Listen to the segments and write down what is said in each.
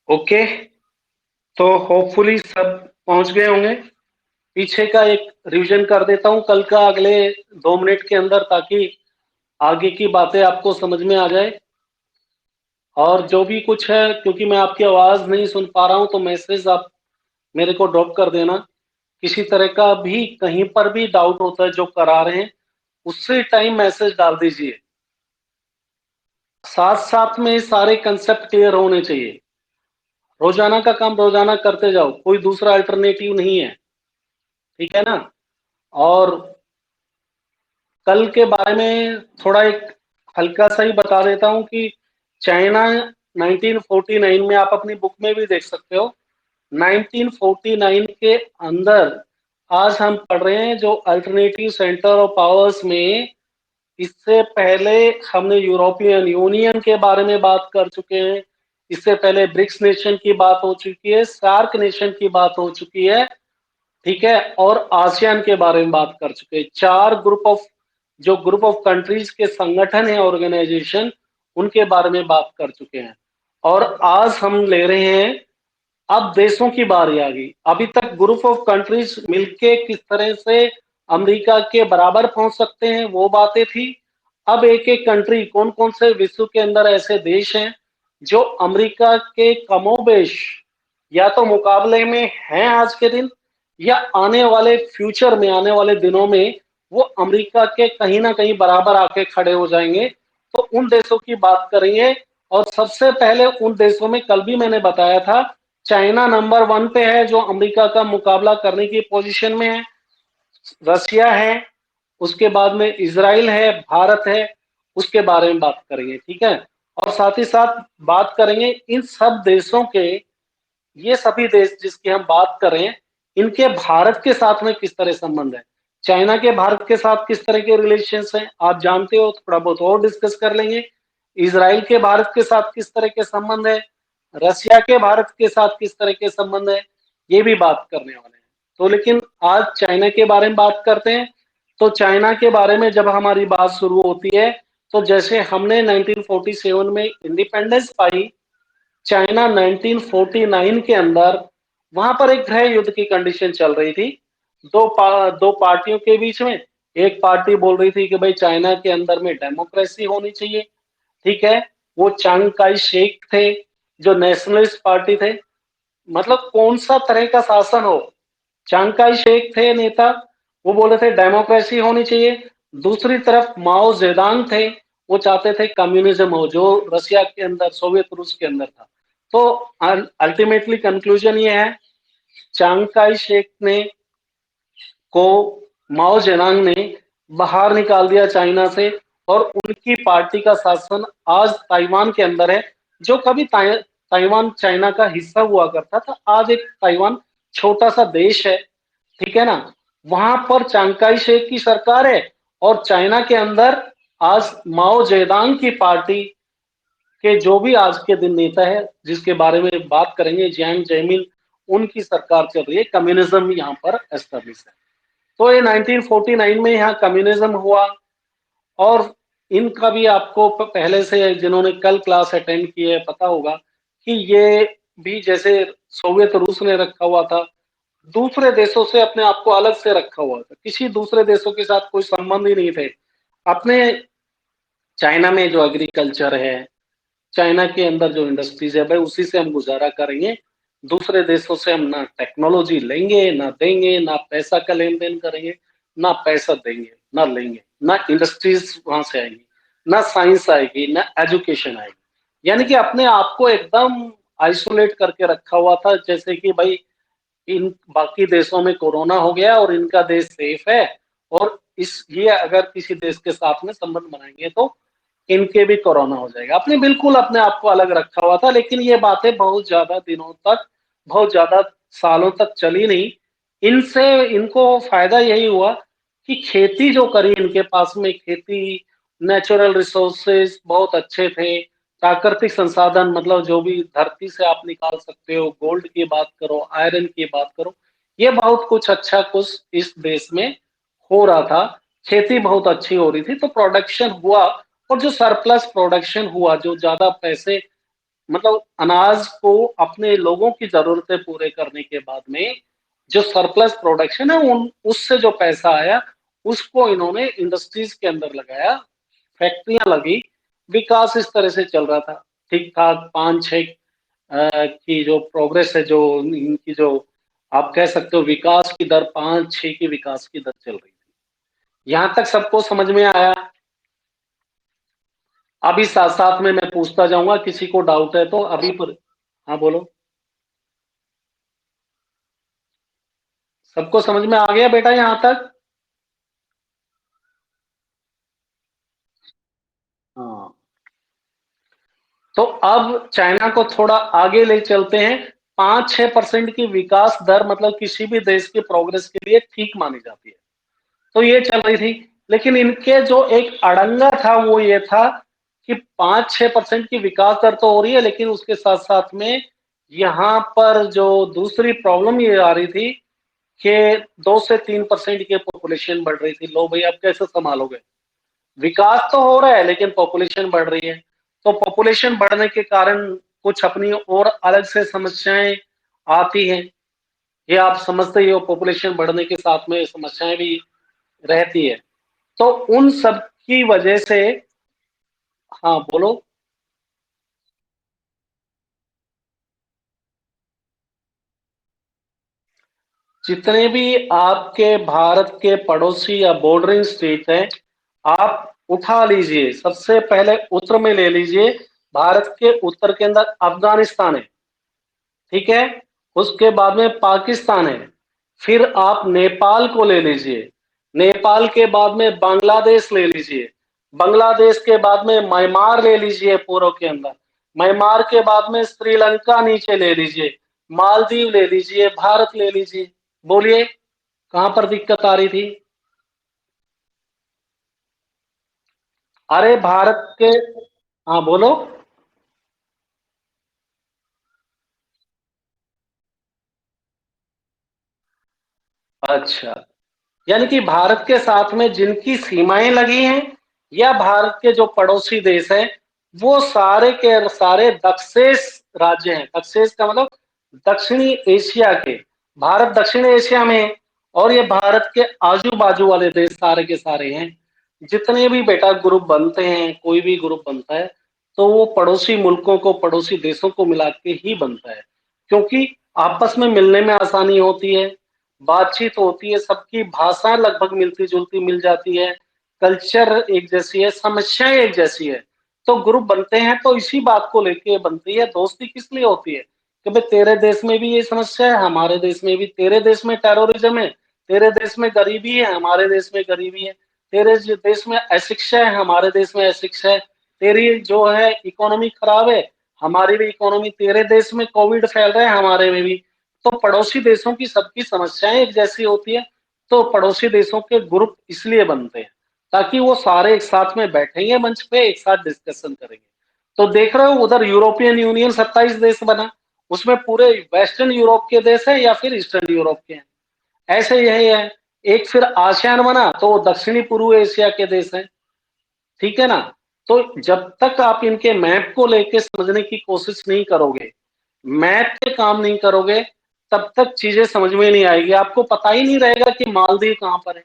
Okay, तो hopefully सब पहुंच गए होंगे। पीछे का एक रिवीजन कर देता हूं कल का अगले 2 मिनट के अंदर, ताकि आगे की बातें आपको समझ में आ जाए। और जो भी कुछ है, क्योंकि मैं आपकी आवाज नहीं सुन पा रहा हूं, तो मैसेज आप मेरे को ड्रॉप कर देना। किसी तरह का भी कहीं पर भी डाउट होता है जो करा रहे हैं, उसी टाइम मैसेज डाल दीजिए। साथ साथ में सारे कंसेप्ट क्लियर होने चाहिए। रोजाना का काम रोजाना करते जाओ, कोई दूसरा अल्टरनेटिव नहीं है, ठीक है ना। और कल के बारे में थोड़ा एक हल्का सा ही बता देता हूं कि चाइना 1949 में, आप अपनी बुक में भी देख सकते हो, 1949 के अंदर आज हम पढ़ रहे हैं जो अल्टरनेटिव सेंटर ऑफ पावर्स में। इससे पहले हमने यूरोपियन यूनियन के बारे में बात कर चुके हैं, इससे पहले ब्रिक्स नेशन की बात हो चुकी है, सार्क नेशन की बात हो चुकी है, ठीक है, और आसियान के बारे में बात कर चुके हैं। चार ग्रुप ऑफ कंट्रीज के संगठन है, ऑर्गेनाइजेशन, उनके बारे में बात कर चुके हैं। और आज हम ले रहे हैं, अब देशों की बारी आ गई। अभी तक ग्रुप ऑफ कंट्रीज मिलके किस तरह से अमेरिका के बराबर पहुंच सकते हैं वो बातें थी। अब एक एक कंट्री, कौन कौन से विश्व के अंदर ऐसे देश हैं जो अमेरिका के कमोबेश या तो मुकाबले में हैं आज के दिन, या आने वाले फ्यूचर में, आने वाले दिनों में वो अमेरिका के कहीं ना कहीं बराबर आके खड़े हो जाएंगे। तो उन देशों की बात करेंगे। और सबसे पहले उन देशों में, कल भी मैंने बताया था, चाइना नंबर 1 पे है जो अमेरिका का मुकाबला करने की पोजीशन में है, रशिया है, उसके बाद में इजराइल है, भारत है, उसके बारे में बात करेंगे, ठीक है। और साथ ही साथ बात करेंगे इन सब देशों के, ये सभी देश जिसकी हम बात कर रहे हैं, इनके भारत के साथ में किस तरह संबंध है। चाइना के भारत के साथ किस तरह के रिलेशंस हैं आप जानते हो, थोड़ा बहुत और डिस्कस कर लेंगे। इजराइल के भारत के साथ किस तरह के संबंध है, रशिया के भारत के साथ किस तरह के संबंध है, ये भी बात करने वाले हैं। तो लेकिन आज चाइना के बारे में बात करते हैं। तो चाइना के बारे में जब हमारी बात शुरू होती है, तो जैसे हमने 1947 में इंडिपेंडेंस पाई, चाइना 1949 के अंदर, वहां पर एक गृह युद्ध की कंडीशन चल रही थी, दो पार्टियों के बीच में। एक पार्टी बोल रही थी कि भाई चाइना के अंदर में डेमोक्रेसी होनी चाहिए, ठीक है, वो चांग काई शेक थे जो नेशनलिस्ट पार्टी थे। मतलब कौन सा तरह का शासन हो, चांग काई शेक थे नेता, वो बोले थे डेमोक्रेसी होनी चाहिए। दूसरी तरफ माओ जेदांग थे, वो चाहते थे कम्युनिज्म हो, जो रशिया के अंदर, सोवियत रूस के अंदर था। तो अल्टीमेटली कंक्लूजन ये है, चांग काई शेक ने को माओ जेनांग ने बाहर निकाल दिया चाइना से, और उनकी पार्टी का शासन आज ताइवान के अंदर है। जो कभी ताइवान चाइना का हिस्सा हुआ करता था, आज एक ताइवान छोटा सा देश है, ठीक है ना। वहां पर चांग काई शेक की सरकार है, और चाइना के अंदर आज माओ जेदांग की पार्टी के जो भी आज के दिन नेता है, जिसके बारे में बात करेंगे, जियांग जेमिन, उनकी सरकार चल रही है, कम्युनिज्म यहाँ पर एस्टेब्लिश है। तो ये 1949 में यहाँ कम्युनिज्म हुआ। और इनका भी आपको पहले से, जिन्होंने कल क्लास अटेंड की है, पता होगा कि ये भी जैसे सोवियत रूस ने रखा हुआ था, दूसरे देशों से अपने आप को अलग से रखा हुआ था, किसी दूसरे देशों के साथ कोई संबंध ही नहीं थे अपने। चाइना में जो एग्रीकल्चर है, चाइना के अंदर जो इंडस्ट्रीज है, भाई उसी से हम गुजारा करेंगे। दूसरे देशों से हम ना टेक्नोलॉजी लेंगे, ना देंगे, ना पैसा का लेन देन करेंगे, ना पैसा देंगे, ना लेंगे, ना इंडस्ट्रीज वहां से आएंगी, ना साइंस आएगी, ना एजुकेशन आएगी। यानी कि अपने आप को एकदम आइसोलेट करके रखा हुआ था, जैसे कि भाई इन बाकी देशों में कोरोना हो गया और इनका देश सेफ है, और इस ये अगर किसी देश के साथ में संबंध बनाएंगे तो इनके भी कोरोना हो जाएगा। अपने बिल्कुल अपने आप को अलग रखा हुआ था। लेकिन ये बातें बहुत ज्यादा दिनों तक, बहुत ज्यादा सालों तक चली नहीं। इनसे इनको फायदा यही हुआ कि खेती जो करी, इनके पास में खेती, नेचुरल रिसोर्सेज बहुत अच्छे थे, प्राकृतिक संसाधन, मतलब जो भी धरती से आप निकाल सकते हो, गोल्ड की बात करो, आयरन की बात करो, ये बहुत कुछ अच्छा कुछ इस देश में हो रहा था। खेती बहुत अच्छी हो रही थी, तो प्रोडक्शन हुआ। और जो सरप्लस प्रोडक्शन हुआ, जो ज्यादा पैसे मतलब अनाज को अपने लोगों की ज़रूरतें पूरे करने के बाद में जो सरप्लस प्रोडक्शन है उन उससे जो पैसा आया, उसको इन्होंने इंडस्ट्रीज़ के अंदर लगाया, फैक्ट्रियाँ लगी, विकास इस तरह से चल रहा था। ठीक-ठाक 5-6 की जो प्रोग्रेस है, जो इनकी जो आप कह सकते हो विकास की दर 5-6 की विकास की दर चल रही थी। यहाँ तक सबको समझ में आया? अभी साथ-साथ में मैं पूछता जाऊँगा, किसी को डाउट है तो अभी पर हाँ, बोलो। सबको समझ में आ गया बेटा यहाँ तक? हाँ। तो अब चाइना को थोड़ा आगे ले चलते हैं। 5-6% की विकास दर मतलब किसी भी देश की प्रोग्रेस के लिए ठीक मानी जाती है। तो ये चल रही थी, लेकिन इनके जो एक अड़ंगा था वो ये था कि 5-6% की विकास दर तो हो रही है, लेकिन उसके साथ-साथ में यहाँ पर जो दूसरी प्रॉब्लम ये आ रही थी कि 2 से 3% की पॉपुलेशन बढ़ रही थी। लो भई अब कैसे सँभालोगे? विकास तो हो रहा है लेकिन पॉपुलेशन बढ़ रही है। तो पॉपुलेशन बढ़ने के कारण कुछ अपनी और अलग से समस्याएँ आती हैं। ये आप समझते ही हो, पॉपुलेशन बढ़ने के साथ में समस्याएँ भी रहती है। तो उन सब की वजह से हाँ, बोलो। जितने भी आपके भारत के पड़ोसी या बॉर्डरिंग स्टेट हैं, आप उठा लीजिए। सबसे पहले उत्तर में ले लीजिए, भारत के उत्तर के अंदर अफ़गानिस्तान है, ठीक है? उसके बाद में पाकिस्तान है, फिर आप नेपाल को ले लीजिए, नेपाल के बाद में बांग्लादेश ले लीजिए, बांग्लादेश के बाद में म्यांमार ले लीजिए पूर्व के अंदर, म्यांमार के बाद में श्रीलंका नीचे ले लीजिए, मालदीव ले लीजिए, भारत ले लीजिए। बोलिए, कहाँ पर दिक्कत आ रही थी? अरे भारत के हाँ, बोलो। अच्छा, यानी कि भारत के साथ में जिनकी सीमाएं लगी हैं या भारत के जो पड़ोसी देश हैं, वो सारे के सारे दक्षेश राज्य हैं। दक्षेश का मतलब दक्षिणी एशिया के। भारत दक्षिण एशिया में है और ये भारत के आजू-बाजू वाले देश सारे के सारे हैं। जितने भी बेटा ग्रुप बनते हैं, कोई भी ग्रुप बनता है, तो वो पड़ोसी मुल्कों को, पड़ोसी देशों को मिला के ही बनता है। क्योंकि आपस में मिलने में आसानी होती है, बातचीत होती है, सबकी भाषा लगभग मिलती-जुलती मिल जाती है, कल्चर एक जैसी है, समस्याएँ एक जैसी है। तो ग्रुप बनते हैं तो इसी बात को लेके बनती है। दोस्ती किस लिए होती है? कि भाई तेरे देश में भी ये समस्या है, हमारे देश में भी, तेरे देश में टेररिज्म है, तेरे देश में गरीबी है, हमारे देश में गरीबी है, तेरे देश में अशिक्षा है, हमारे देश में अशिक्षा है, तेरी जो है इकोनॉमी खराब है, हमारी भी इकोनॉमी, तेरे देश में कोविड फैल रहा है, हमारे में भी। तो पड़ोसी देशों की सबकी समस्याएं एक जैसी होती है, तो पड़ोसी देशों के ग्रुप इसलिए बनते हैं ताकि वो सारे एक साथ में बैठेंगे मंच पे, एक साथ डिस्कशन करेंगे। तो देख रहे हो उधर यूरोपियन यूनियन 27 देश बना, उसमें पूरे वेस्टर्न यूरोप के देश है या फिर ईस्टर्न यूरोप के हैं। ऐसे यही है। एक फिर आसियान बना तो वो दक्षिणी पूर्व एशिया के देश हैं, ठीक है ना? तो जब तक आप इनके मैप को लेके समझने की कोशिश नहीं करोगे, मैप पे काम नहीं करोगे, तब तक चीजें समझ में नहीं आएगी। आपको पता ही नहीं रहेगा कि मालदीव कहाँ पर है।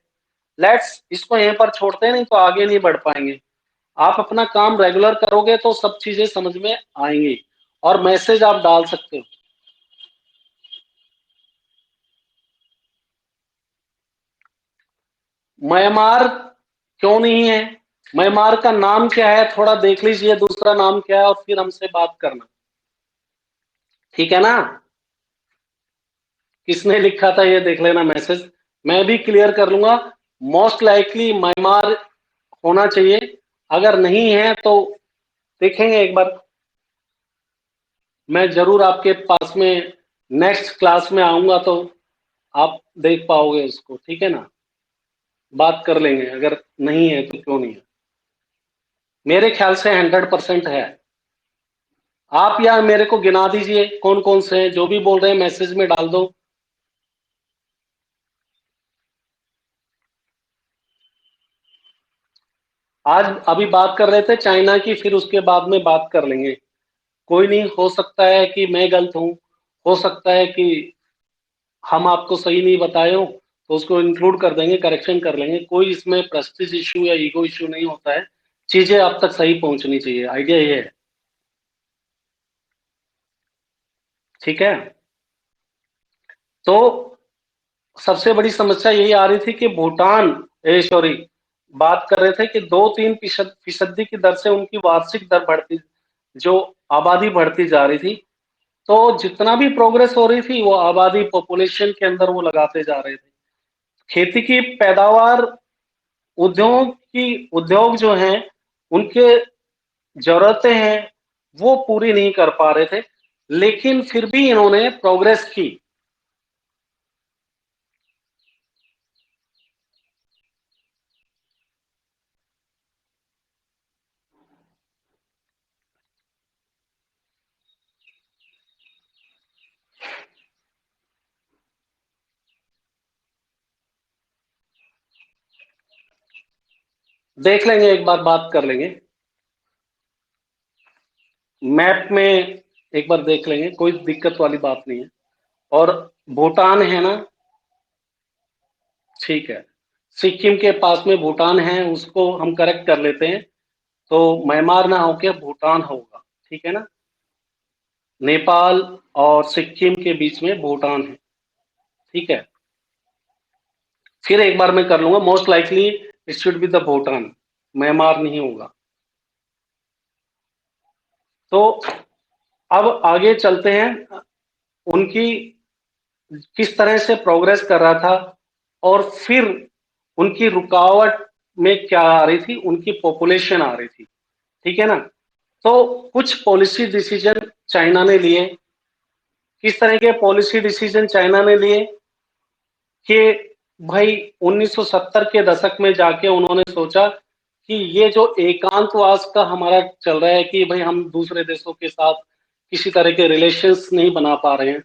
लेट्स इसको यहीं पर छोड़ते हैं, नहीं तो आगे नहीं बढ़ पाएंगे। आप अपना काम रेगुलर करोगे तो सब चीजें समझ में आएंगी और मैसेज आप डाल सकते हो। म्यांमार क्यों नहीं है? म्यांमार का नाम क्या है? थोड़ा देख लीजिए दूसरा नाम क्या है और फिर हमसे बात करना, ठीक है ना? किसने लिखा था ये देख लेना मैसेज। मैं भी क्लियर कर लूंगा। मोस्ट लाइकली म्यांमार होना चाहिए। अगर नहीं है तो देखेंगे एक बार। मैं जरूर आपके पास में नेक्स्ट क्लास में आऊंगा तो आप देख पाओगे उसको, ठीक है ना? बात कर लेंगे। अगर नहीं है तो क्यों नहीं है? मेरे ख्याल से 100% है। आप यार मेरे को गिना दीजिए कौन कौन से हैं, जो भी बोल रहे हैं मैसेज में डाल दो। आज अभी बात कर रहे थे चाइना की, फिर उसके बाद में बात कर लेंगे। कोई नहीं, हो सकता है कि मैं गलत हूँ, हो सकता है कि हम आपको सही नहीं बताए हो, तो उसको इंक्लूड कर देंगे, करेक्शन कर लेंगे। कोई इसमें प्रेस्टीज इश्यू या ईगो इश्यू नहीं होता है, चीजें आप तक सही पहुंचनी चाहिए, आइडिया ये है। ठीक है, तो सबसे बड़ी समस्या यही आ रही थी कि भूटान, सॉरी, बात कर रहे थे कि 2-3% की दर से उनकी वार्षिक दर बढ़ती, जो आबादी बढ़ती जा रही थी, तो जितना भी प्रोग्रेस हो रही थी वो आबादी पॉपुलेशन के अंदर वो लगाते जा रहे थे। खेती की पैदावार, उद्योग जो हैं, उनके जरूरतें हैं, वो पूरी नहीं कर पा रहे थे, लेकिन फिर भी इन्होंने प्रोग्रेस की। देख लेंगे, एक बार बात कर लेंगे, मैप में एक बार देख लेंगे, कोई दिक्कत वाली बात नहीं है। और भूटान है ना, ठीक है, सिक्किम के पास में भूटान है, उसको हम करेक्ट कर लेते हैं, तो म्यांमार ना होके भूटान होगा, ठीक है ना। नेपाल और सिक्किम के बीच में भूटान है, ठीक है। फिर एक बार मैं कर लूंगा, most likely it should be the Bhutan, Myanmar नहीं होगा। तो अब आगे चलते हैं, उनकी किस तरह से प्रोग्रेस कर रहा था, और फिर उनकी रुकावट में क्या आ रही थी, उनकी पॉपुलेशन आ रही थी, ठीक है ना। तो कुछ पॉलिसी डिसीजन चाइना ने लिए। किस तरह के पॉलिसी डिसीजन चाइना ने लिए कि भाई 1970 के दशक में जाके उन्होंने सोचा कि ये जो एकांतवास का हमारा चल रहा है कि भाई हम दूसरे देशों के साथ किसी तरह के रिलेशंस नहीं बना पा रहे हैं।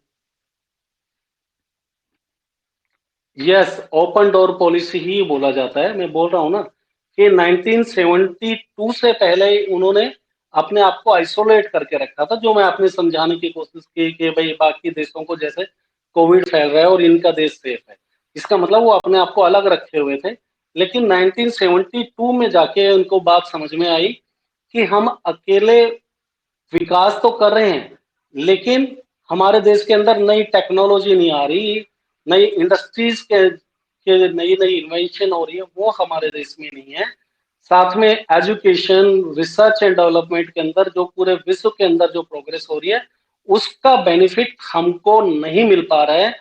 यस, ओपन डोर पॉलिसी ही बोला जाता है, मैं बोल रहा हूं ना कि 1972 से पहले उन्होंने अपने आप को आइसोलेट करके रखा था, जो मैं आपने समझाने की कोशिश की कि भाई बाकी देशों को जैसे कोविड फैल रहा है और इनका देश सेफ है, इसका मतलब वो अपने आप को अलग रखे हुए थे। लेकिन 1972 में जाके उनको बात समझ में आई कि हम अकेले विकास तो कर रहे हैं, लेकिन हमारे देश के अंदर नई टेक्नोलॉजी नहीं आ रही, नई इंडस्ट्रीज के नई नई इन्वेंशन हो रही है, वो हमारे देश में नहीं है। साथ में एजुकेशन, रिसर्च एंड डेवलपमेंट के अंदर जो पूरे विश्व के अंदर जो प्रोग्रेस हो रही है, उसका बेनिफिट हमको नहीं मिल पा रहा है।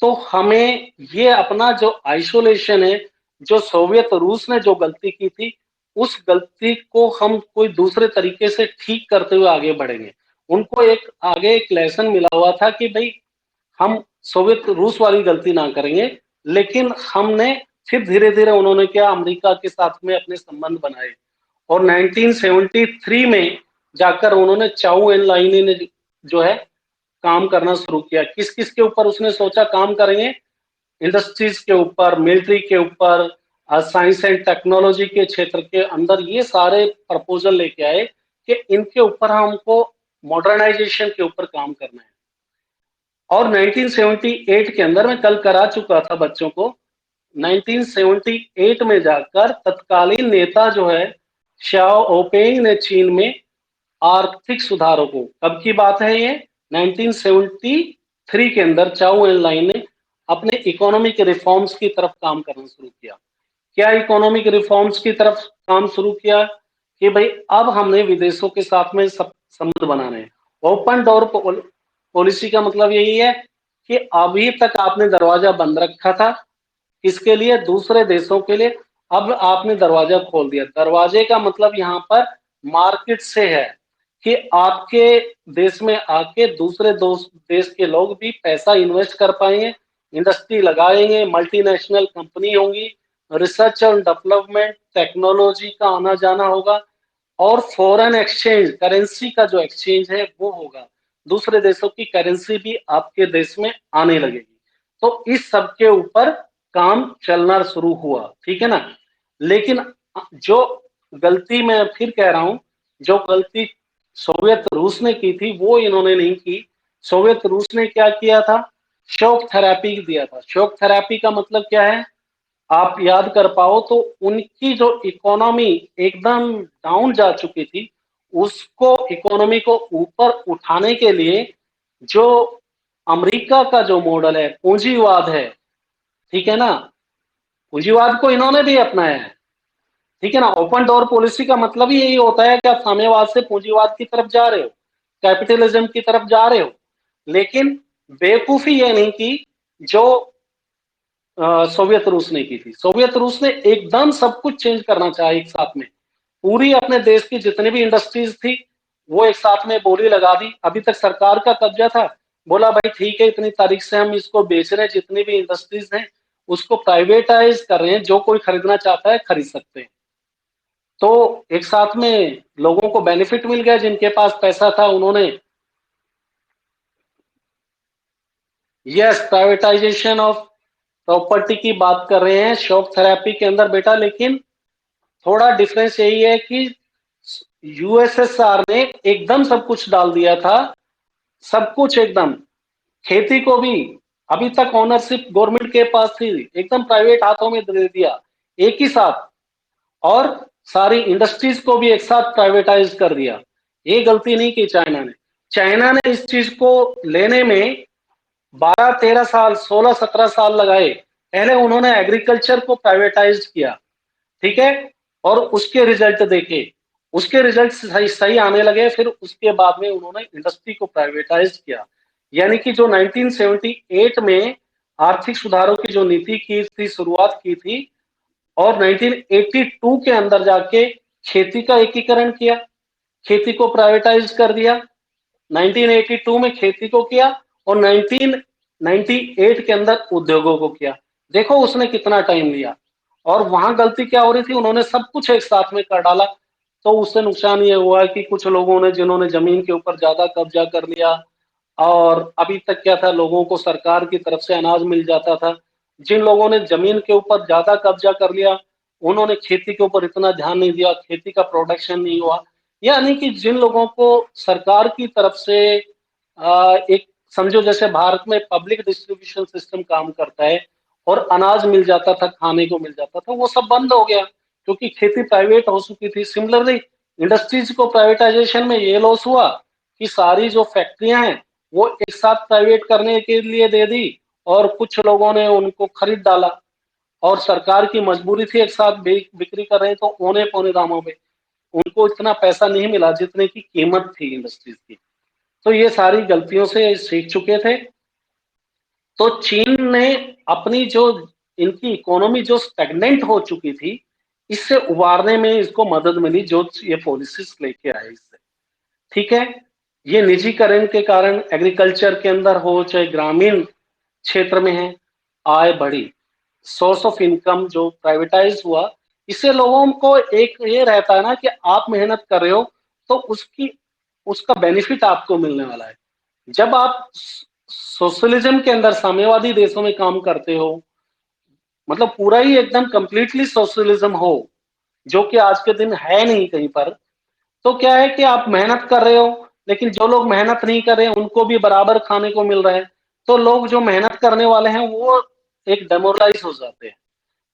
तो हमें ये अपना जो आइसोलेशन है, जो सोवियत रूस ने जो गलती की थी, उस गलती को हम कोई दूसरे तरीके से ठीक करते हुए आगे बढ़ेंगे। उनको एक आगे एक लेसन मिला हुआ था कि भाई हम सोवियत रूस वाली गलती ना करेंगे, लेकिन हमने फिर धीरे धीरे उन्होंने क्या, अमेरिका के साथ में अपने संबंध बनाए, और 1973 में जाकर उन्होंने चाउ एन लाइनी ने जो है काम करना शुरू किया। किस किस के ऊपर उसने सोचा काम करेंगे, इंडस्ट्रीज के ऊपर, मिलिट्री के ऊपर, साइंस एंड टेक्नोलॉजी के क्षेत्र के अंदर, ये सारे प्रपोजल लेके आए कि इनके ऊपर हमको मॉडर्नाइजेशन के ऊपर काम करना है। और 1978 के अंदर, मैं कल करा चुका था बच्चों को, 1978 में जाकर तत्कालीन नेता जो है श्याओ ओपेंग ने चीन में आर्थिक सुधारों को, कब की बात है ये, 1973 के अंदर चाउ एन लाइन ने अपने इकोनॉमिक रिफॉर्म्स की तरफ काम करना शुरू किया। क्या इकोनॉमिक रिफॉर्म्स की तरफ काम शुरू किया कि भाई अब हमने विदेशों के साथ में संबंध बनाने हैं। ओपन डोर पॉलिसी का मतलब यही है कि अभी तक आपने दरवाजा बंद रखा था, किसके लिए, दूसरे देशों के लिए, अब आपने दरवाजा खोल दिया। दरवाजे का मतलब यहाँ पर मार्केट से है कि आपके देश में आके दूसरे देश के लोग भी पैसा इन्वेस्ट कर पाएंगे, इंडस्ट्री लगाएंगे, मल्टीनेशनल कंपनी होंगी, रिसर्च और डेवलपमेंट, टेक्नोलॉजी का आना जाना होगा, और फॉरेन एक्सचेंज, करेंसी का जो एक्सचेंज है वो होगा, दूसरे देशों की करेंसी भी आपके देश में आने लगेगी। तो इस सब के ऊपर काम चलना शुरू हुआ, ठीक है ना। लेकिन जो गलती, मैं फिर कह रहा हूं, जो गलती सोवियत रूस ने की थी, वो इन्होंने नहीं की। सोवियत रूस ने क्या किया था? शॉक थेरेपी दिया था। शॉक थेरेपी का मतलब क्या है? आप याद कर पाओ तो उनकी जो इकोनॉमी एकदम डाउन जा चुकी थी, उसको इकोनॉमी को ऊपर उठाने के लिए जो अमेरिका का जो मॉडल है, पूंजीवाद है, ठीक है ना? पूंजीवाद को इन्होंने भी अपनाया है, ठीक है ना? ओपन डोर पॉलिसी का मतलब ही यही होता है कि आप साम्यवाद से पूंजीवाद की तरफ जा रहे हो, कैपिटलिज्म की तरफ जा रहे हो। लेकिन बेवकूफी ये नहीं की जो सोवियत रूस ने की थी। सोवियत रूस ने एकदम सब कुछ चेंज करना चाहा एक साथ में। पूरी अपने देश की जितनी भी इंडस्ट्रीज थी, वो एक साथ में बोली लगा दी। अभी तक सरकार का कब्जा था, बोला भाई ठीक है, इतनी तारीख से हम इसको बेच रहे हैं, जितनी भी इंडस्ट्रीज हैं उसको प्राइवेटाइज कर रहे हैं, जो कोई खरीदना चाहता है खरीद सकते हैं। तो एक साथ में लोगों को बेनिफिट मिल गया, जिनके पास पैसा था उन्होंने। यस, प्राइवेटाइजेशन ऑफ प्रॉपर्टी की बात कर रहे हैं शॉक थेरेपी के अंदर बेटा। लेकिन थोड़ा डिफरेंस यही है कि यूएसएसआर ने एकदम सब कुछ डाल दिया था, सब कुछ एकदम। खेती को भी अभी तक ओनरशिप गवर्नमेंट के पास थी, एकदम प्राइवेट हाथों में दे दिया एक ही साथ। और सारी इंडस्ट्रीज को भी एक साथ प्राइवेटाइज कर दिया। ये गलती नहीं की चाइना ने। चाइना ने इस चीज को लेने में 12-13 साल, 16-17 साल लगाए। पहले उन्होंने एग्रीकल्चर को प्राइवेटाइज किया, ठीक है, और उसके रिजल्ट देखे, उसके रिजल्ट सही सही आने लगे। फिर उसके बाद में उन्होंने इंडस्ट्री को प्राइवेटाइज किया। यानी कि जो 1978 में आर्थिक सुधारों की जो नीति की थी, शुरुआत की थी, और 1982 के अंदर जाके खेती का एकीकरण किया, खेती को प्राइवेटाइज कर दिया। 1982 में खेती को किया और 1998 के अंदर उद्योगों को किया। देखो उसने कितना टाइम लिया। और वहां गलती क्या हो रही थी, उन्होंने सब कुछ एक साथ में कर डाला। तो उससे नुकसान ये हुआ कि कुछ लोगों ने, जिन्होंने जमीन के ऊपर ज्यादा कब्जा कर लिया, और अभी तक क्या था, लोगों को सरकार की तरफ से अनाज मिल जाता था। जिन लोगों ने जमीन के ऊपर ज्यादा कब्जा कर लिया, उन्होंने खेती के ऊपर इतना ध्यान नहीं दिया, खेती का प्रोडक्शन नहीं हुआ। यानी कि जिन लोगों को सरकार की तरफ से एक, समझो जैसे भारत में पब्लिक डिस्ट्रीब्यूशन सिस्टम काम करता है और अनाज मिल जाता था, खाने को मिल जाता था, वो सब बंद हो गया क्योंकि खेती प्राइवेट हो चुकी थी। सिमिलरली इंडस्ट्रीज को प्राइवेटाइजेशन में ये लॉस हुआ कि सारी जो फैक्ट्रियां हैं वो एक साथ प्राइवेट करने के लिए दे दी, और कुछ लोगों ने उनको खरीद डाला। और सरकार की मजबूरी थी, एक साथ बिक्री कर रहे हैं तो औने पौने दामों पे उनको इतना पैसा नहीं मिला जितने की कीमत थी इंडस्ट्रीज की। तो ये सारी गलतियों से सीख चुके थे। तो चीन ने अपनी जो, इनकी इकोनॉमी जो स्टैग्नेंट हो चुकी थी, इससे उबारने में इसको मदद मिली जो ये पॉलिसीज लेके आए इससे, ठीक है। ये निजीकरण के कारण एग्रीकल्चर के अंदर हो चाहे ग्रामीण क्षेत्र में है, आय बढ़ी, सोर्स ऑफ इनकम जो प्राइवेटाइज हुआ। इससे लोगों को एक ये रहता है ना कि आप मेहनत कर रहे हो तो उसकी, उसका बेनिफिट आपको मिलने वाला है। जब आप सोशलिज्म के अंदर, साम्यवादी देशों में काम करते हो, मतलब पूरा ही एकदम कंप्लीटली सोशलिज्म हो, जो कि आज के दिन है नहीं कहीं पर, तो क्या है कि आप मेहनत कर रहे हो, लेकिन जो लोग मेहनत नहीं कर रहे हैं उनको भी बराबर खाने को मिल रहा है। तो लोग जो मेहनत करने वाले हैं वो एक डेमोरलाइज हो जाते हैं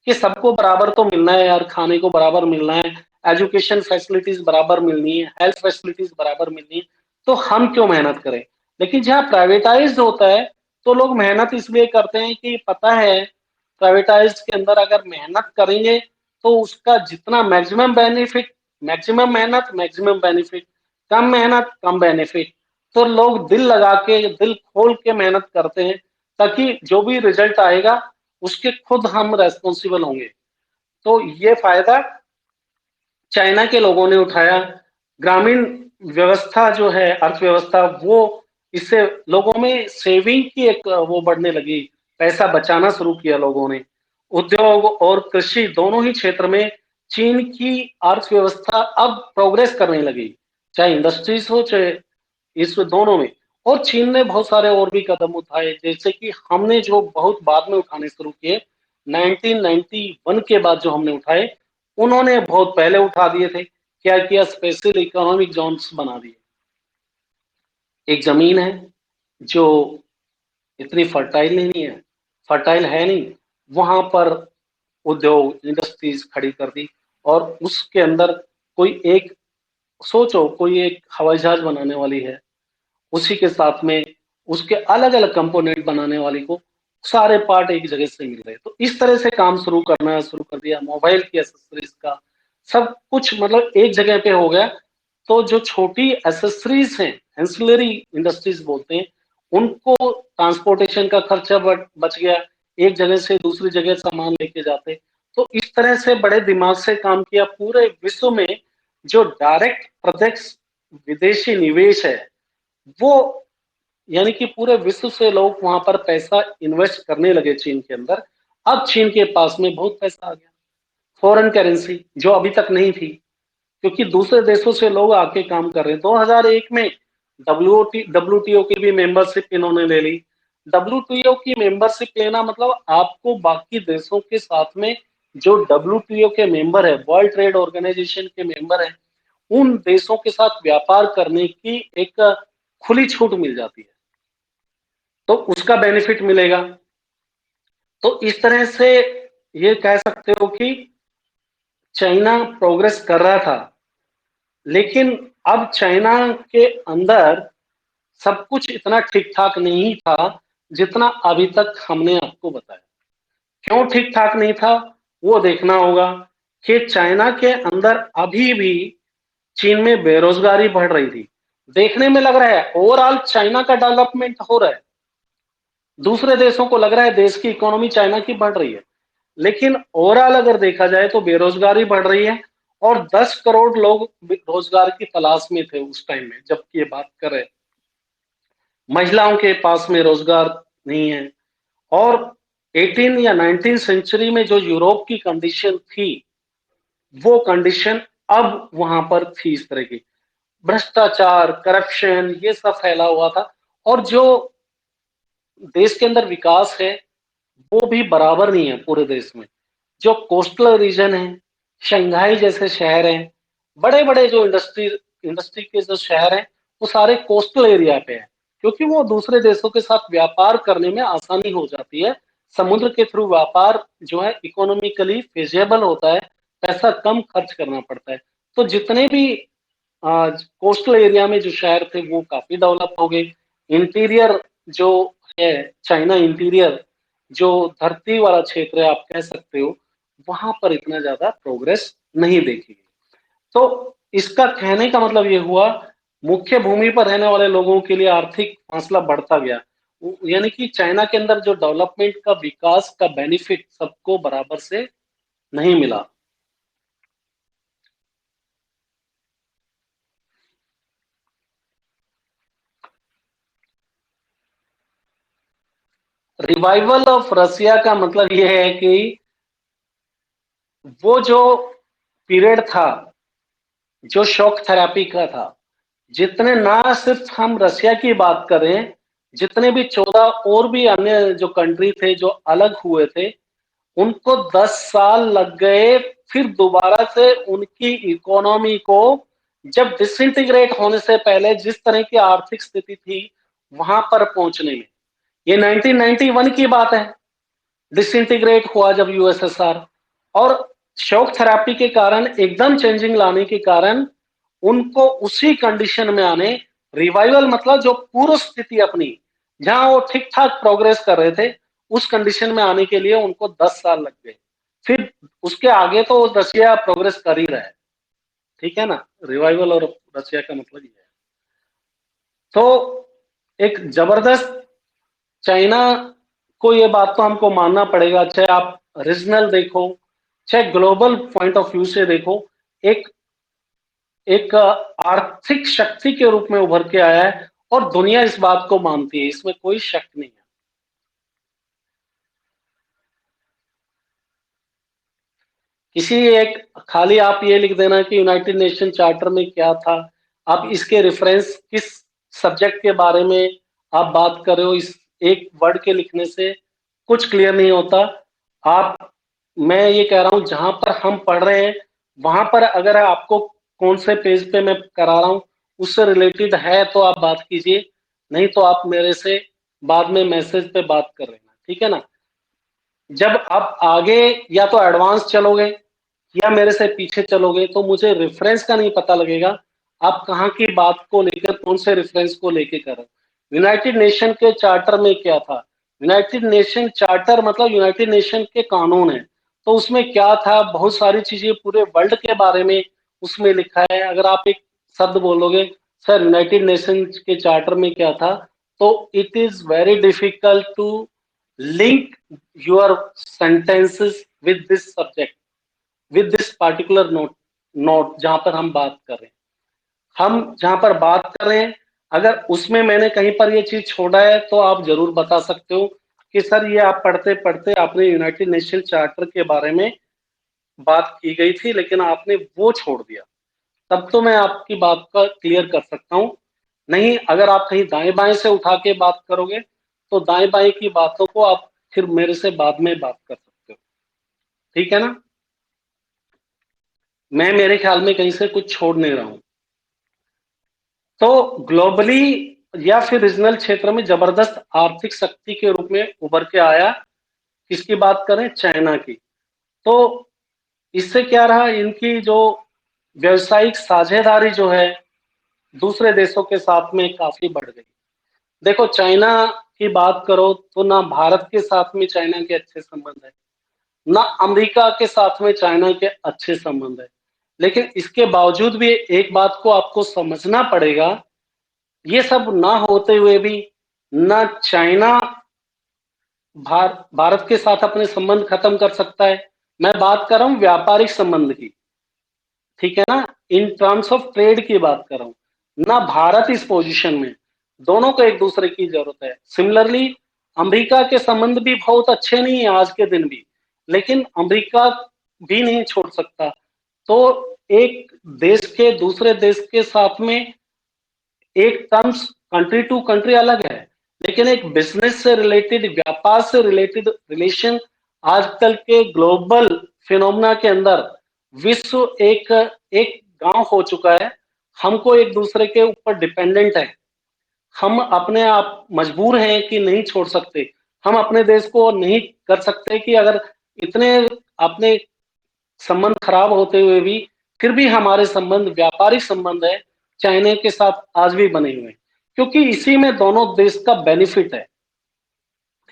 कि सबको बराबर तो मिलना है यार, खाने को बराबर मिलना है, एजुकेशन फैसिलिटीज बराबर मिलनी है, हेल्थ फैसिलिटीज बराबर मिलनी है, तो हम क्यों मेहनत करें। लेकिन जहाँ प्राइवेटाइज होता है तो लोग मेहनत इसलिए करते हैं कि पता है प्राइवेटाइज के अंदर अगर मेहनत करेंगे तो उसका जितना मैक्सिमम बेनिफिट, मैक्सिमम मेहनत मैक्सिमम बेनिफिट, कम मेहनत कम बेनिफिट। तो लोग दिल लगा के, दिल खोल के मेहनत करते हैं ताकि जो भी रिजल्ट आएगा उसके खुद हम रेस्पॉन्सिबल होंगे। तो ये फायदा चाइना के लोगों ने उठाया। ग्रामीण व्यवस्था जो है, अर्थव्यवस्था, वो इससे लोगों में सेविंग की एक वो बढ़ने लगी, पैसा बचाना शुरू किया लोगों ने। उद्योग और कृषि दोनों ही क्षेत्र में चीन की अर्थव्यवस्था अब प्रोग्रेस करने लगी, चाहे इंडस्ट्रीज हो चाहे इस दोनों में। और चीन ने बहुत सारे और भी कदम उठाए, जैसे कि हमने जो बहुत बाद में उठाने शुरू किए, 1991 के बाद जो हमने उठाए, उन्होंने बहुत पहले उठा दिए थे। क्या किया, स्पेशल इकोनॉमिक जोन्स बना दिए, एक जमीन है जो इतनी फर्टाइल है नहीं, वहां पर उद्योग इंडस्ट्रीज खड़ी कर दी और उसके अंदर कोई एक, सोचो कोई एक हवाई जहाज बनाने वाली है, उसी के साथ में उसके अलग अलग कंपोनेंट बनाने वाली को सारे पार्ट एक जगह से मिल रहे, तो इस तरह से काम शुरू कर दिया। मोबाइल की एसेसरीज का सब कुछ मतलब एक जगह पे हो गया। तो जो छोटी एसेसरीज हैं, एंसिलरी इंडस्ट्रीज बोलते हैं, उनको ट्रांसपोर्टेशन का खर्चा बच गया, एक जगह से दूसरी जगह सामान लेके जाते। तो इस तरह से बड़े दिमाग से काम किया। पूरे विश्व में जो डायरेक्ट प्रत्यक्ष विदेशी निवेश है, वो यानी कि पूरे विश्व से लोग वहां पर पैसा इन्वेस्ट करने लगे चीन के अंदर। अब चीन के पास में बहुत पैसा आ गया, फॉरेन करेंसी जो अभी तक नहीं थी, क्योंकि दूसरे देशों से लोग आके काम कर रहे हैं। 2001 में डब्ल्यूटीओ की भी मेंबरशिप इन्होंने ले ली। डब्ल्यूटीओ की मेंबरशिप लेना मतलब आपको बाकी देशों के साथ में, जो डब्ल्यूटीओ के मेंबर है, वर्ल्ड ट्रेड ऑर्गेनाइजेशन के मेंबर है, उन देशों के साथ व्यापार करने की एक खुली छूट मिल जाती है, तो उसका बेनिफिट मिलेगा। तो इस तरह से ये कह सकते हो कि चाइना प्रोग्रेस कर रहा था, लेकिन अब चाइना के अंदर सब कुछ इतना ठीक ठाक नहीं था जितना अभी तक हमने आपको बताया। क्यों ठीक ठाक नहीं था वो देखना होगा कि चाइना के अंदर अभी भी चीन में बेरोजगारी बढ़ रही थी। देखने में लग रहा है ओवरऑल चाइना का डेवलपमेंट हो रहा है, दूसरे देशों को लग रहा है देश की इकोनॉमी चाइना की बढ़ रही है, लेकिन ओवरऑल अगर देखा जाए तो बेरोजगारी बढ़ रही है। और 10 करोड़ लोग रोजगार की तलाश में थे उस टाइम में जब ये बात कर रहे। महिलाओं के पास में रोजगार नहीं है। और 18 या 19 सेंचुरी में जो यूरोप की कंडीशन थी, वो कंडीशन अब वहां पर थी इस तरह की। भ्रष्टाचार, करप्शन, ये सब फैला हुआ था। और जो देश के अंदर विकास है वो भी बराबर नहीं है पूरे देश में। जो कोस्टल रीजन है, शंघाई जैसे शहर हैं, बड़े बड़े जो इंडस्ट्री के जो शहर हैं, वो सारे कोस्टल एरिया पे हैं, क्योंकि वो दूसरे देशों के साथ व्यापार करने में आसानी हो जाती है। समुद्र के थ्रू व्यापार जो है इकोनॉमिकली फिजिबल होता है, पैसा कम खर्च करना पड़ता है। तो जितने भी कोस्टल एरिया में जो शहर थे वो काफी डेवलप हो गए। इंटीरियर जो है, चाइना इंटीरियर जो धरती वाला क्षेत्र है आप कह सकते हो, वहां पर इतना ज्यादा प्रोग्रेस नहीं देखी गई। तो इसका कहने का मतलब ये हुआ, मुख्य भूमि पर रहने वाले लोगों के लिए आर्थिक फासला बढ़ता गया। यानी कि चाइना के अंदर जो डेवलपमेंट का, विकास का बेनिफिट सबको बराबर से नहीं मिला। रिवाइवल ऑफ रसिया का मतलब यह है कि वो जो पीरियड था, जो शॉक थेरेपी का था, जितने ना सिर्फ हम रसिया की बात करें, जितने भी 14 और भी अन्य जो कंट्री थे जो अलग हुए थे, उनको 10 साल लग गए फिर दोबारा से उनकी इकोनॉमी को, जब डिसइंटीग्रेट होने से पहले जिस तरह की आर्थिक स्थिति थी वहां पर पहुंचने में। ये 1991 की बात है, डिसइंटीग्रेट हुआ जब यूएसएसआर। और शॉक थेरेपी के कारण, एकदम चेंजिंग लाने के कारण उनको उसी कंडीशन में आने, रिवाइवल मतलब जो पूर्व स्थिति अपनी, जहां वो ठीक ठाक प्रोग्रेस कर रहे थे, उस कंडीशन में आने के लिए उनको 10 साल लग गए। फिर उसके आगे तो रशिया प्रोग्रेस कर ही रहा है, ठीक है ना। रिवाइवल और रशिया का मतलब ये है। तो एक जबरदस्त चाइना को, ये बात तो हमको मानना पड़ेगा, चाहे आप रीजनल देखो चाहे ग्लोबल पॉइंट ऑफ व्यू से देखो, एक एक आर्थिक शक्ति के रूप में उभर के आया है और दुनिया इस बात को मानती है, इसमें कोई शक नहीं है। किसी एक, खाली आप ये लिख देना कि यूनाइटेड नेशन चार्टर में क्या था, आप इसके रेफरेंस किस सब्जेक्ट के बारे में आप बात कर रहे हो, इस एक वर्ड के लिखने से कुछ क्लियर नहीं होता। आप, मैं ये कह रहा हूं जहां पर हम पढ़ रहे हैं वहां पर अगर आपको कौन से पेज पे मैं करा रहा हूं उससे रिलेटेड है तो आप बात कीजिए, नहीं तो आप मेरे से बाद में मैसेज पे बात कर लेना, ठीक है ना। जब आप आगे या तो एडवांस चलोगे या मेरे से पीछे चलोगे तो मुझे रेफरेंस का नहीं पता लगेगा, आप कहाँ की बात को लेकर कौन से रेफरेंस को लेके कर रहे हो। यूनाइटेड नेशन के चार्टर में क्या था, यूनाइटेड नेशन चार्टर मतलब यूनाइटेड नेशन के कानून है, तो उसमें क्या था, बहुत सारी चीजें पूरे वर्ल्ड के बारे में उसमें लिखा है। अगर आप एक शब्द बोलोगे सर यूनाइटेड नेशन के चार्टर में क्या था, तो it is very difficult to link your sentences with this subject, with this particular note जहां पर हम बात कर रहे हैं, हम जहां पर बात कर रहे हैं, अगर उसमें मैंने कहीं पर ये चीज छोड़ा है तो आप जरूर बता सकते हो कि सर ये आप पढ़ते पढ़ते आपने यूनाइटेड नेशन चार्टर के बारे में बात की गई थी लेकिन आपने वो छोड़ दिया, तब तो मैं आपकी बात का क्लियर कर सकता हूं। नहीं, अगर आप कहीं दाएं बाएं से उठा के बात करोगे तो दाएं बाएं की बातों को आप फिर मेरे से बाद में बात कर सकते हो, ठीक है ना। मैं मेरे ख्याल में कहीं से कुछ छोड़ नहीं रहा हूं। तो ग्लोबली या फिर रीजनल क्षेत्र में जबरदस्त आर्थिक शक्ति के रूप में उभर के आया, किसकी बात करें, चाइना की। तो इससे क्या रहा, इनकी जो व्यवसायिक साझेदारी जो है दूसरे देशों के साथ में काफी बढ़ गई। देखो चाइना की बात करो तो ना भारत के साथ में चाइना के अच्छे संबंध है, ना अमेरिका के साथ में चाइना के अच्छे संबंध है, लेकिन इसके बावजूद भी एक बात को आपको समझना पड़ेगा, ये सब ना होते हुए भी ना चाइना भारत के साथ अपने संबंध खत्म कर सकता है। मैं बात कर रहा हूं व्यापारिक संबंध की, ठीक है ना, इन टर्म्स ऑफ ट्रेड की बात कर रहा हूं। ना भारत इस पोजीशन में, दोनों को एक दूसरे की जरूरत है। सिमिलरली अमेरिका के संबंध भी बहुत अच्छे नहीं है आज के दिन भी, लेकिन अमेरिका भी नहीं छोड़ सकता। तो एक देश के दूसरे देश के साथ में एक टर्म्स कंट्री टू कंट्री अलग है, लेकिन एक बिजनेस से रिलेटेड, व्यापार से रिलेटेड रिलेशन आजकल के ग्लोबल फिनोमेना के अंदर विश्व एक एक गांव हो चुका है। हमको एक दूसरे के ऊपर डिपेंडेंट है, हम अपने आप मजबूर हैं कि नहीं छोड़ सकते। हम अपने देश को नहीं कर सकते कि अगर इतने अपने संबंध खराब होते हुए भी फिर भी हमारे संबंध व्यापारिक संबंध है चाइना के साथ आज भी बने हुए हैं, क्योंकि इसी में दोनों देश का बेनिफिट है,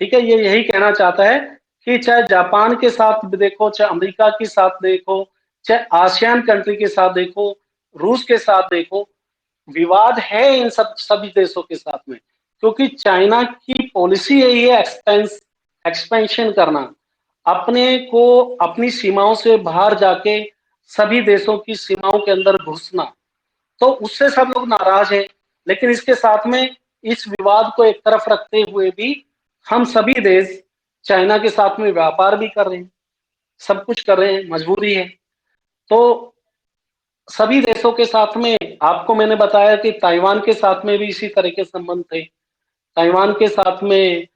ठीक है। ये यही कहना चाहता है कि चाहे जापान के साथ देखो, चाहे अमेरिका के साथ देखो, चाहे आसियान कंट्री के साथ देखो, रूस के साथ देखो, विवाद है इन सब सभी देशों के साथ में, क्योंकि चाइना की पॉलिसी यही है एक्सपेंशन करना, अपने को अपनी सीमाओं से बाहर जाके सभी देशों की सीमाओं के अंदर घुसना। तो उससे सब लोग नाराज हैं, लेकिन इसके साथ में इस विवाद को एक तरफ रखते हुए भी हम सभी देश चाइना के साथ में व्यापार भी कर रहे हैं, सब कुछ कर रहे हैं, मजबूरी है। तो सभी देशों के साथ में आपको मैंने बताया कि ताइवान के साथ में भी इसी तरह के संबंध थे। ताइवान के साथ में,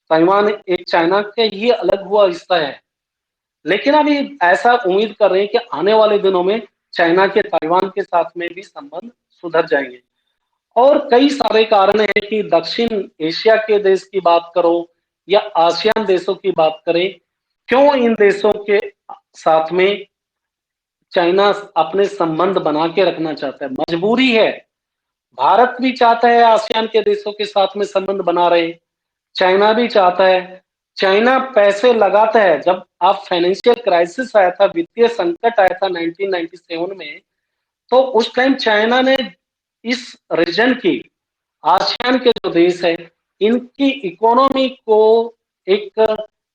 ताइवान एक चाइना का ही अलग हुआ हिस्सा है, लेकिन अभी ऐसा उम्मीद कर रहे हैं कि आने वाले दिनों में चाइना के ताइवान के साथ में भी संबंध सुधर जाएंगे। और कई सारे कारण हैं कि दक्षिण एशिया के देश की बात करो या आसियान देशों की बात करें, क्यों इन देशों के साथ में चाइना अपने संबंध बना के रखना चाहता है, मजबूरी है। भारत भी चाहता है आसियान के देशों के साथ में संबंध बना रहे, चाइना भी चाहता है। चाइना पैसे लगाता है, जब आप फाइनेंशियल क्राइसिस आया था, वित्तीय संकट आया था 1997 में, तो उस टाइम चाइना ने इस रीजन की, आसियान के जो देश है, इनकी इकोनॉमी को एक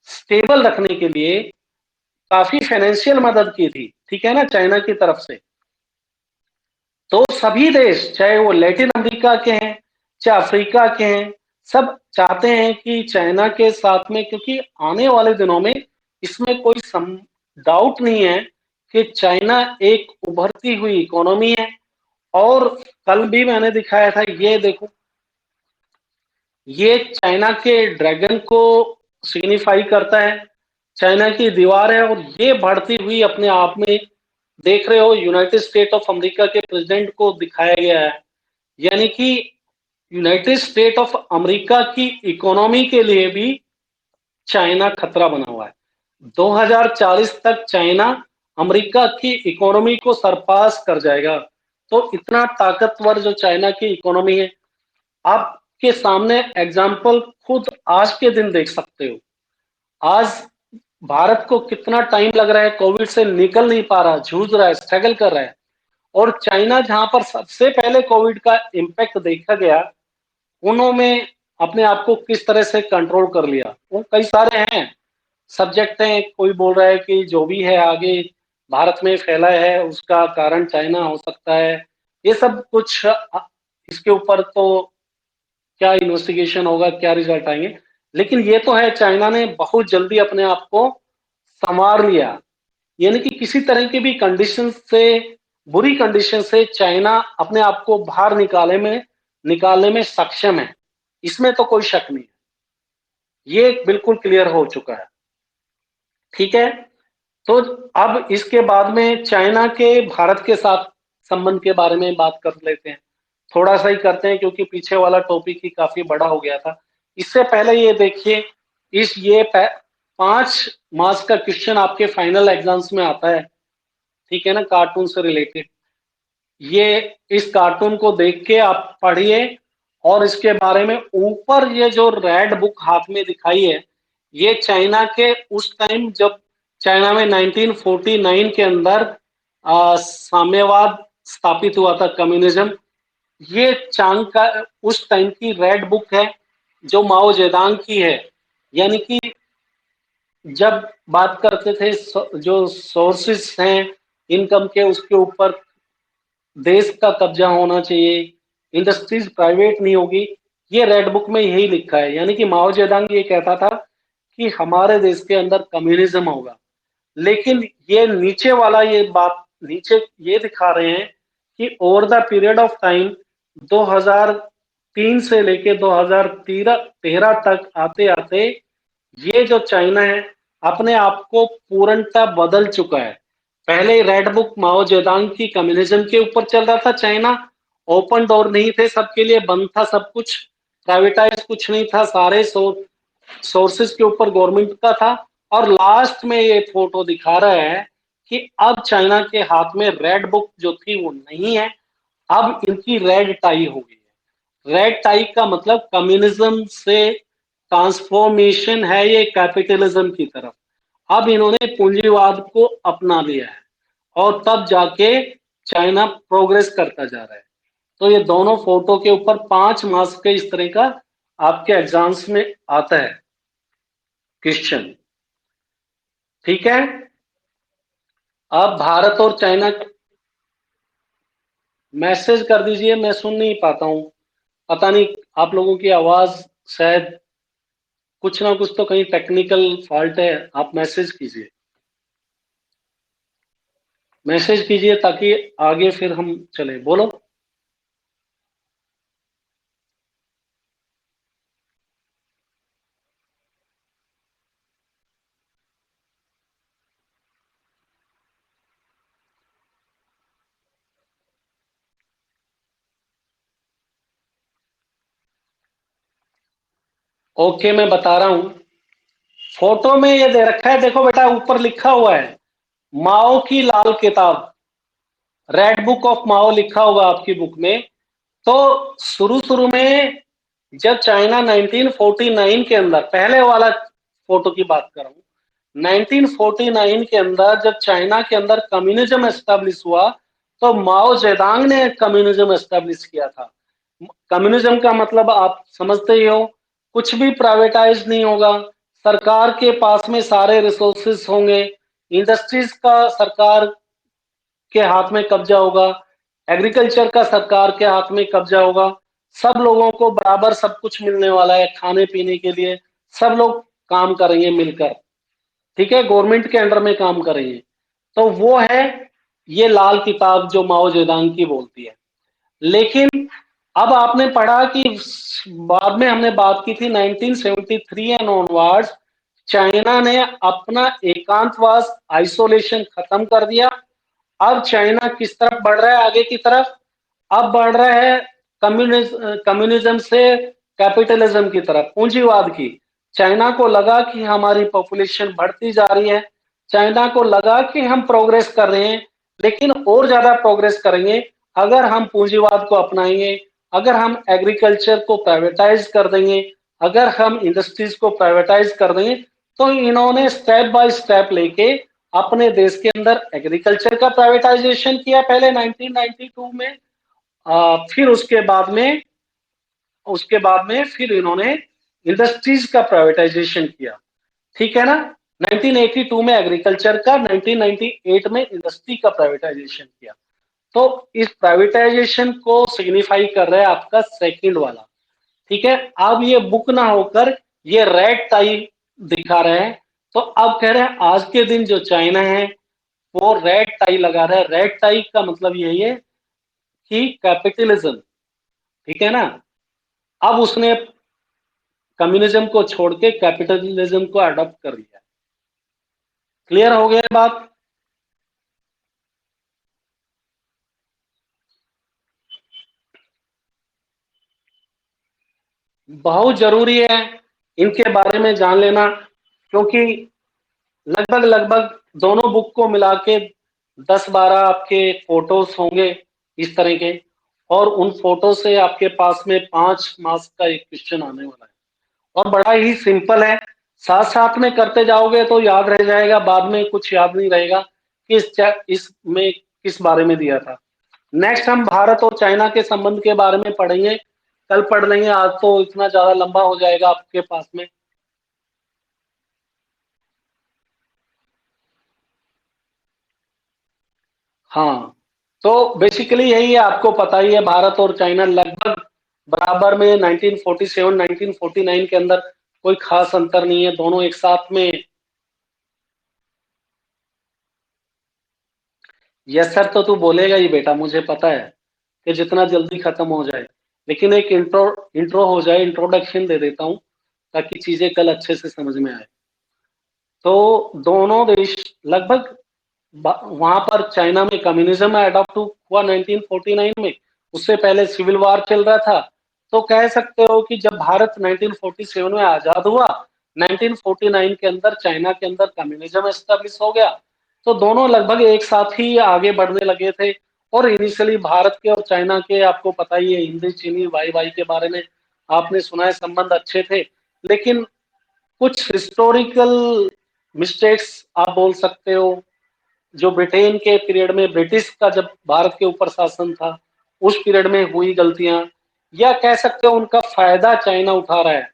स्टेबल रखने के लिए काफी फाइनेंशियल मदद की थी, ठीक है ना, चाइना की तरफ से। तो सभी देश, चाहे वो लैटिन अमेरिका के हैं, चाहे अफ्रीका के हैं, सब चाहते हैं कि चाइना के साथ में, क्योंकि आने वाले दिनों में इसमें कोई डाउट नहीं है कि चाइना एक उभरती हुई इकोनॉमी है। और कल भी मैंने दिखाया था, ये देखो, ये चाइना के ड्रैगन को सिग्निफाई करता है, चाइना की दीवार है, और ये बढ़ती हुई अपने आप में देख रहे हो यूनाइटेड स्टेट ऑफ अमेरिका के प्रेसिडेंट को दिखाया गया है। यानी कि यूनाइटेड स्टेट ऑफ अमेरिका की इकोनॉमी के लिए भी चाइना खतरा बना हुआ है। 2040 तक चाइना अमेरिका की इकोनॉमी को सरपास कर जाएगा। तो इतना ताकतवर जो चाइना की इकोनॉमी है, आपके सामने एग्जाम्पल खुद आज के दिन देख सकते हो। आज भारत को कितना टाइम लग रहा है, कोविड से निकल नहीं पा रहा, जूझ रहा है, स्ट्रगल कर रहा है। और चाइना जहां पर सबसे पहले कोविड का इम्पैक्ट देखा गया, उन्होंने अपने आप को किस तरह से कंट्रोल कर लिया। वो कई सारे हैं सब्जेक्ट हैं, कोई बोल रहा है कि जो भी है आगे भारत में फैला है उसका कारण चाइना हो सकता है। ये सब कुछ इसके ऊपर तो क्या इन्वेस्टिगेशन होगा, क्या रिजल्ट आएंगे। लेकिन ये तो है, चाइना ने बहुत जल्दी अपने आप को संवार लिया। यानी कि किसी तरह की भी कंडीशन से, बुरी कंडीशन से चाइना अपने आप को बाहर निकालने में सक्षम है। इसमें तो कोई शक नहीं है, ये बिल्कुल क्लियर हो चुका है। ठीक है, तो अब इसके बाद में चाइना के भारत के साथ संबंध के बारे में बात कर लेते हैं। थोड़ा सा ही करते हैं क्योंकि पीछे वाला टॉपिक ही काफी बड़ा हो गया था। इससे पहले ये देखिए, इस ये 5 मार्क्स का क्वेश्चन आपके फाइनल एग्जाम्स में आता है। ठीक है ना, कार्टून से रिलेटेड। ये इस कार्टून को देख के आप पढ़िए और इसके बारे में ऊपर ये जो रेड बुक हाथ में दिखाई है, ये चाइना के उस टाइम जब चाइना में 1949 के अंदर साम्यवाद स्थापित हुआ था, कम्युनिज्म। ये चांग का उस टाइम की रेड बुक है जो माओ जेदांग की है। यानी कि जब बात करते थे जो सोर्सेस हैं इनकम के, उसके ऊपर देश का कब्जा होना चाहिए, इंडस्ट्रीज प्राइवेट नहीं होगी। ये रेड बुक में यही लिखा है। यानी कि माओ जेदांग ये कहता था कि हमारे देश के अंदर कम्युनिज्म होगा। लेकिन ये नीचे वाला ये बात नीचे ये दिखा रहे हैं कि over the period of time 2003 से लेके 2013 तक आते आते ये जो चाइना है अपने आप को पूर्णतः बदल चुका है। पहले रेड बुक माओ जेदांग की कम्युनिज्म के ऊपर चल रहा था चाइना। ओपन डोर नहीं थे, सबके लिए बंद था सब कुछ, प्राइवेटाइज कुछ नहीं था, सारे सोर्सेस के ऊपर गवर्नमेंट का था। और लास्ट में ये फोटो दिखा रहा है कि अब चाइना के हाथ में रेड बुक जो थी वो नहीं है, अब इनकी रेड टाई हो गई है। रेड टाई का मतलब कम्युनिज्म से ट्रांसफॉर्मेशन है ये कैपिटलिज्म की तरफ। अब इन्होंने पूंजीवाद को अपना लिया है और तब जाके चाइना प्रोग्रेस करता जा रहा है। तो ये दोनों फोटो के ऊपर 5 मार्क्स के इस तरह का आपके एग्जाम्स में आता है क्वेश्चन। ठीक है, अब भारत और चाइना, मैसेज कर दीजिए, मैं सुन नहीं पाता हूं। पता नहीं, आप लोगों की आवाज शायद कुछ ना कुछ तो कहीं टेक्निकल फॉल्ट है। आप मैसेज कीजिए, मैसेज कीजिए ताकि आगे फिर हम चले। बोलो। ओके, मैं बता रहा हूं। फोटो में ये दे रखा है, देखो बेटा, ऊपर लिखा हुआ है माओ की लाल किताब, रेड बुक ऑफ माओ लिखा होगा आपकी बुक में। तो शुरू शुरू में जब चाइना 1949 के अंदर, पहले वाला फोटो की बात कर रहा हूं, 1949 के अंदर जब चाइना के अंदर कम्युनिज्म एस्टेब्लिश हुआ, तो माओ जेदांग ने कम्युनिज्म एस्टेब्लिश किया था। कम्युनिज्म का मतलब आप समझते ही हो, कुछ भी प्राइवेटाइज नहीं होगा, सरकार के पास में सारे रिसोर्सेस होंगे, इंडस्ट्रीज का सरकार के हाथ में कब्जा होगा, एग्रीकल्चर का सरकार के हाथ में कब्जा होगा, सब लोगों को बराबर सब कुछ मिलने वाला है, खाने पीने के लिए सब लोग काम करेंगे मिलकर। ठीक है, गवर्नमेंट के अंडर में काम करेंगे। तो वो है ये लाल किताब जो माओ जेदांग की बोलती है। लेकिन अब आपने पढ़ा कि बाद में हमने बात की थी 1973 एंड ऑनवर्ड्स, चाइना ने अपना एकांतवास, आइसोलेशन खत्म कर दिया। अब चाइना किस तरफ बढ़ रहा है, आगे की तरफ? अब बढ़ रहा है कम्युनिज्म से कैपिटलिज्म की तरफ, पूंजीवाद की। चाइना को लगा कि हमारी पॉपुलेशन बढ़ती जा रही है, चाइना को लगा कि हम प्रोग्रेस कर रहे हैं, लेकिन और ज्यादा प्रोग्रेस करेंगे अगर हम पूंजीवाद को अपनाएंगे, अगर हम एग्रीकल्चर को प्राइवेटाइज कर देंगे, अगर हम इंडस्ट्रीज को प्राइवेटाइज कर देंगे। तो इन्होंने स्टेप बाय स्टेप लेके अपने देश के अंदर एग्रीकल्चर का प्राइवेटाइजेशन किया पहले 1992 में। फिर उसके बाद में फिर इन्होंने इंडस्ट्रीज का प्राइवेटाइजेशन किया, ठीक है ना। 1982 में एग्रीकल्चर का, 1998 में इंडस्ट्री का प्राइवेटाइजेशन किया। तो इस प्राइवेटाइजेशन को सिग्निफाई कर रहा है आपका सेकंड वाला, ठीक है। अब ये बुक ना होकर ये रेड टाई दिखा रहे हैं, तो अब कह रहे हैं आज के दिन जो चाइना है वो रेड टाई लगा रहा है। रेड टाई का मतलब यही है कि कैपिटलिज्म, ठीक है ना। अब उसने कम्युनिज्म को छोड़ के कैपिटलिज्म को अडॉप्ट कर लिया। क्लियर हो गया बात? बहुत जरूरी है इनके बारे में जान लेना, क्योंकि लगभग लगभग दोनों बुक को मिला के 10-12 आपके फोटोज होंगे इस तरह के, और उन फोटो से आपके पास में 5 मार्क्स का एक क्वेश्चन आने वाला है, और बड़ा ही सिंपल है। साथ साथ में करते जाओगे तो याद रह जाएगा, बाद में कुछ याद नहीं रहेगा कि इसमें किस बारे में दिया था। नेक्स्ट हम भारत और चाइना के संबंध के बारे में पढ़ेंगे, कल पढ़ लेंगे, आज तो इतना ज्यादा लंबा हो जाएगा आपके पास में। हाँ, तो बेसिकली यही है, आपको पता ही है भारत और चाइना लगभग बराबर में 1947 1949 के अंदर कोई खास अंतर नहीं है, दोनों एक साथ में। यस सर तो तू बोलेगा ही बेटा, मुझे पता है कि जितना जल्दी खत्म हो जाए, लेकिन एक इंट्रो इंट्रो हो जाए, इंट्रोडक्शन दे देता हूँ ताकि चीजें कल अच्छे से समझ में आए। तो दोनों देश लगभग वहां पर चाइना में कम्युनिज्म अडॉप्ट हुआ 1949 में, उससे पहले सिविल वॉर चल रहा था। तो कह सकते हो कि जब भारत 1947 में आजाद हुआ, 1949 के अंदर चाइना के अंदर कम्युनिज्म एस्टेब्लिश हो गया। तो दोनों लगभग एक साथ ही आगे बढ़ने लगे थे। और इनिशियली भारत के और चाइना के आपको पता ही है, हिंदी चीनी भाई भाई के बारे में आपने सुना है, संबंध अच्छे थे। लेकिन कुछ हिस्टोरिकल मिस्टेक्स आप बोल सकते हो, जो ब्रिटेन के पीरियड में, ब्रिटिश का जब भारत के ऊपर शासन था उस पीरियड में हुई गलतियां, या कह सकते हो उनका फायदा चाइना उठा रहा है,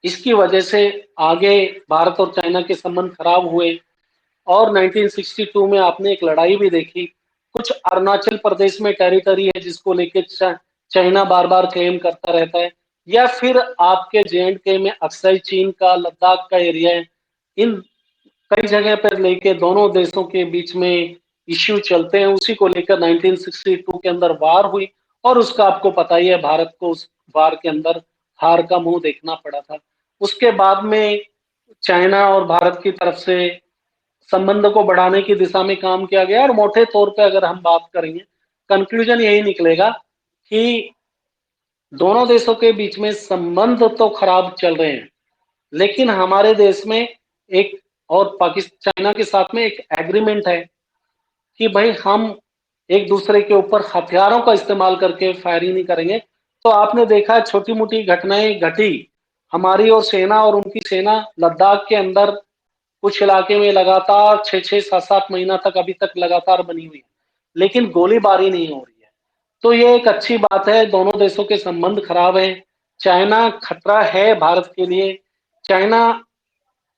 इसकी वजह से आगे भारत और चाइना के संबंध खराब हुए। और 1962 में आपने एक लड़ाई भी देखी, कुछ अरुणाचल प्रदेश में टेरिटरी है जिसको लेके चाइना बार बार क्लेम करता रहता है, या फिर आपके जे-एंड-के में अक्साई चीन का लद्दाख का एरिया है। इन कई जगह पर लेके दोनों देशों के बीच में इश्यू चलते हैं, उसी को लेकर 1962 के अंदर वार हुई, और उसका आपको पता ही है, भारत को उस वार के अंदर हार का मुंह देखना पड़ा था। उसके बाद में चाइना और भारत की तरफ से संबंध को बढ़ाने की दिशा में काम किया गया, और मोटे तौर पे अगर हम बात करेंगे, कंक्लूजन यही निकलेगा कि दोनों देशों के बीच में संबंध तो खराब चल रहे हैं, लेकिन हमारे देश में एक, और पाकिस्तान चाइना के साथ में एक एग्रीमेंट है कि भाई हम एक दूसरे के ऊपर हथियारों का इस्तेमाल करके फायरिंग नहीं करेंगे। तो आपने देखा छोटी मोटी घटनाएं घटी, हमारी और सेना और उनकी सेना लद्दाख के अंदर कुछ इलाके में लगातार 6-6 7-7 महीना तक अभी तक लगातार बनी हुई है, लेकिन गोलीबारी नहीं हो रही है। तो ये एक अच्छी बात है, दोनों देशों के संबंध खराब हैं। चाइना खतरा है भारत के लिए, चाइना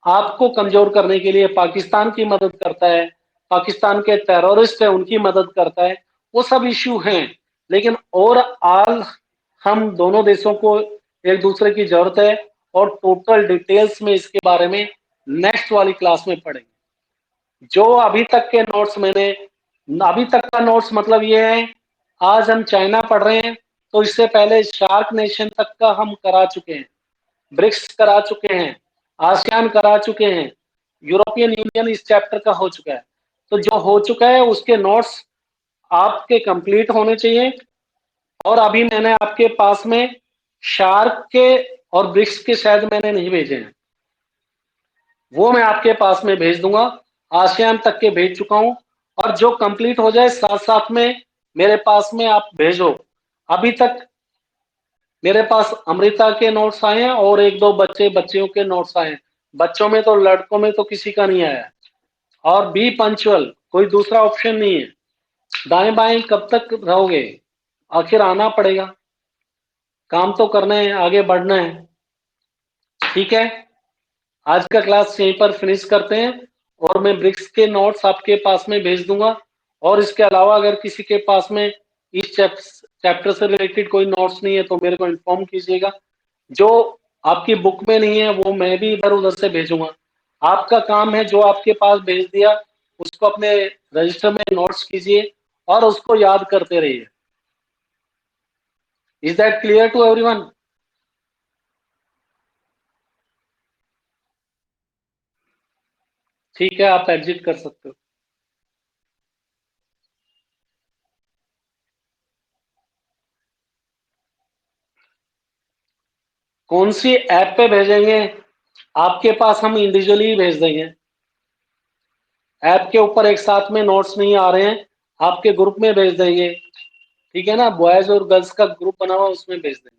आपको कमजोर करने के लिए पाकिस्तान की मदद करता है, पाकिस्तान के टेररिस्ट है उनकी मदद करता है, वो सब इश्यू हैं। लेकिन ओवरऑल हम दोनों देशों को एक दूसरे की जरूरत है, और टोटल डिटेल्स में इसके बारे में नेक्स्ट वाली क्लास में पढ़ेंगे। जो अभी तक के नोट्स मैंने, अभी तक का नोट्स मतलब ये है, आज हम चाइना पढ़ रहे हैं, तो इससे पहले शार्क नेशन तक का हम करा चुके हैं, ब्रिक्स करा चुके हैं, आसियान करा चुके हैं, यूरोपियन यूनियन इस चैप्टर का हो चुका है। तो जो हो चुका है उसके नोट्स आपके कंप्लीट होने चाहिए, और अभी मैंने आपके पास में शार्क के और ब्रिक्स के शायद मैंने नहीं भेजे हैं, वो मैं आपके पास में भेज दूंगा। आसियान तक के भेज चुका हूं, और जो कंप्लीट हो जाए साथ साथ में मेरे पास में आप भेजो। अभी तक मेरे पास अमृता के नोट्स आए हैं और एक दो बच्चियों के नोट्स आए हैं। बच्चों में तो, लड़कों में तो किसी का नहीं आया। और बी पंचुअल, कोई दूसरा ऑप्शन नहीं है। दाएं बाएं कब तक रहोगे, आखिर आना पड़ेगा, काम तो करना है, आगे बढ़ना है। ठीक है, आज का क्लास यहीं पर फिनिश करते हैं, और मैं ब्रिक्स के नोट्स आपके पास में भेज दूंगा। और इसके अलावा अगर किसी के पास में इस चैप्टर से रिलेटेड कोई नोट्स नहीं है तो मेरे को इन्फॉर्म कीजिएगा। जो आपकी बुक में नहीं है वो मैं भी इधर उधर से भेजूंगा। आपका काम है जो आपके पास भेज दिया उसको अपने रजिस्टर में नोट्स कीजिए और उसको याद करते रहिए। Is that clear to everyone? ठीक है, आप एग्जिट कर सकते हो। कौन सी ऐप पे भेजेंगे? आपके पास हम इंडिविजुअली भेज देंगे। ऐप के ऊपर एक साथ में नोट्स नहीं आ रहे हैं, आपके ग्रुप में भेज देंगे। ठीक है ना, बॉयज और गर्ल्स का ग्रुप बना हुआ उसमें भेज देंगे।